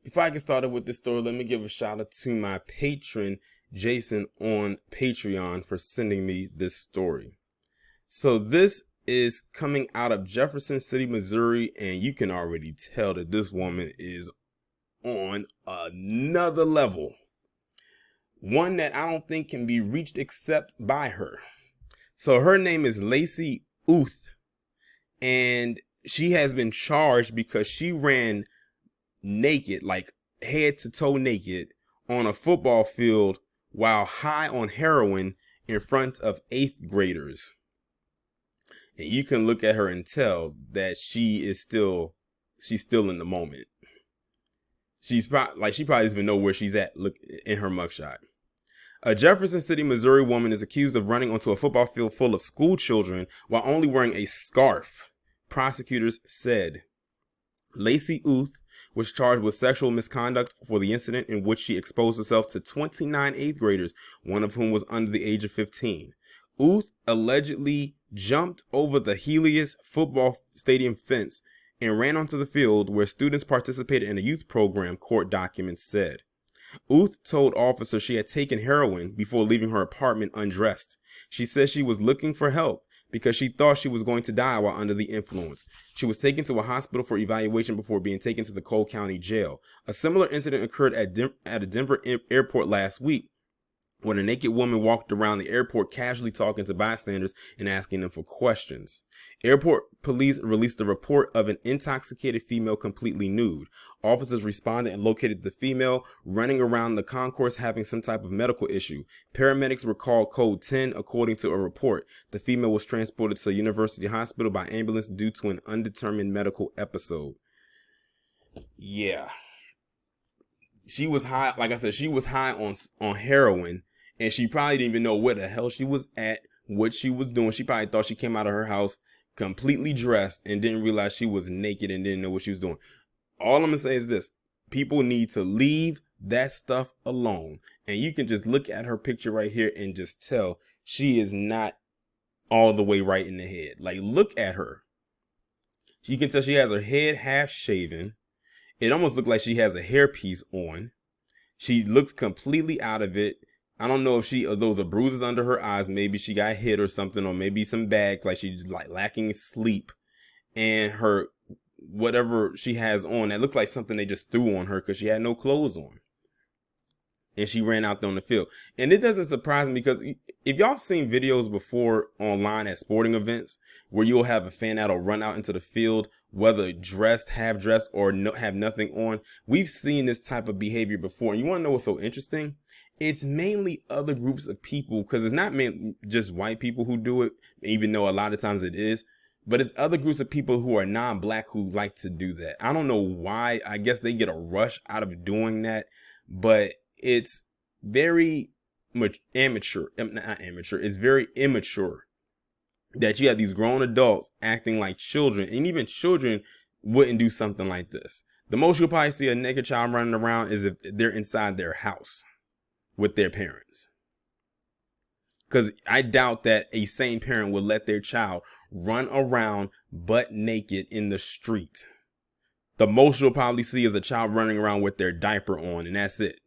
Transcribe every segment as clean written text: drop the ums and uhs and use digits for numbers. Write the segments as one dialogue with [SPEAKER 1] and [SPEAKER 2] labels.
[SPEAKER 1] Before I get started with this story, let me give a shout out to my patron, Jason, on Patreon for sending me this story. So this is coming out of Jefferson City, Missouri, and you can already tell that this woman is on another level. One that I don't think can be reached except by her. So her name is Lacey Uth, and she has been charged because she ran naked, like head to toe naked, on a football field while high on heroin in front of 8th graders. And you can look at her and tell that she's still in the moment. She probably doesn't even know where she's at. Look in her mugshot. A Jefferson City, Missouri woman is accused of running onto a football field full of school children while only wearing a scarf, prosecutors said. Lacey Uth was charged with sexual misconduct for the incident in which she exposed herself to 29 8th graders, one of whom was under the age of 15. Uth allegedly jumped over the Helios football stadium fence and ran onto the field where students participated in a youth program, court documents said. Uth told officers she had taken heroin before leaving her apartment undressed. She says she was looking for help because she thought she was going to die while under the influence. She was taken to a hospital for evaluation before being taken to the Cole County Jail. A similar incident occurred at a Denver airport last week, when a naked woman walked around the airport casually talking to bystanders and asking them for questions. Airport police released a report of an intoxicated female completely nude. Officers responded and located the female running around the concourse having some type of medical issue. Paramedics were called code 10 according to a report. The female was transported to a university hospital by ambulance due to an undetermined medical episode. Yeah. She was high, like I said, she was high on heroin. And she probably didn't even know where the hell she was at, what she was doing. She probably thought she came out of her house completely dressed and didn't realize she was naked and didn't know what she was doing. All I'm going to say is this. People need to leave that stuff alone. And you can just look at her picture right here and just tell she is not all the way right in the head. Like, look at her. You can tell she has her head half shaven. It almost looks like she has a hairpiece on. She looks completely out of it. I don't know if those are bruises under her eyes. Maybe she got hit or something, or maybe some bags, like she's like lacking sleep. And her, whatever she has on, that looks like something they just threw on her because she had no clothes on. And she ran out there on the field. And it doesn't surprise me because if y'all seen videos before online at sporting events where you'll have a fan that'll run out into the field, whether dressed, half dressed, or have nothing on, we've seen this type of behavior before. And you want to know what's so interesting? It's mainly other groups of people, because it's not just white people who do it, even though a lot of times it is. But it's other groups of people who are non-black who like to do that. I don't know why. I guess they get a rush out of doing that. But it's very much amateur. Not amateur. It's very immature that you have these grown adults acting like children. And even children wouldn't do something like this. The most you'll probably see a naked child running around is if they're inside their house with their parents. Because I doubt that a sane parent would let their child run around butt naked in the street. The most you'll probably see is a child running around with their diaper on, and that's it.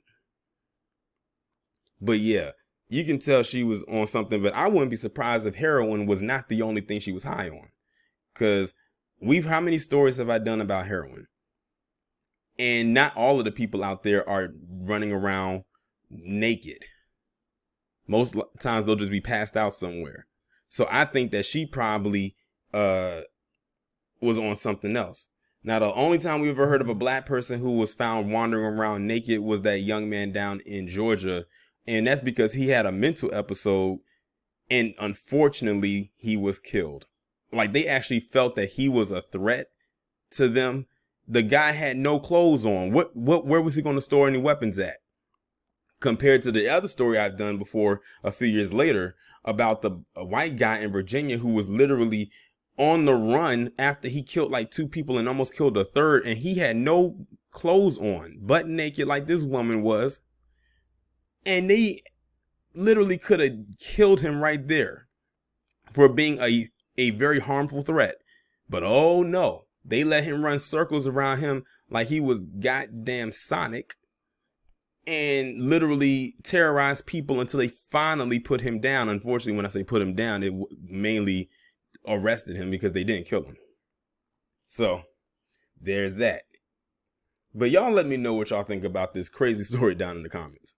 [SPEAKER 1] But yeah, you can tell she was on something, but I wouldn't be surprised if heroin was not the only thing she was high on. Because how many stories have I done about heroin? And not all of the people out there are running around naked. Most times they'll just be passed out somewhere. So I think that she probably was on something else. Now, the only time we ever heard of a black person who was found wandering around naked was that young man down in Georgia. And that's because he had a mental episode and unfortunately he was killed. Like, they actually felt that he was a threat to them. The guy had no clothes on. Where was he going to store any weapons at? Compared to the other story I've done before a few years later about a white guy in Virginia who was literally on the run after he killed like 2 people and almost killed a third. And he had no clothes on, butt naked like this woman was. And they literally could have killed him right there for being a very harmful threat. But oh no, they let him run circles around him like he was goddamn Sonic, and literally terrorized people until they finally put him down. Unfortunately, when I say put him down, it mainly arrested him because they didn't kill him. So there's that. But y'all let me know what y'all think about this crazy story down in the comments.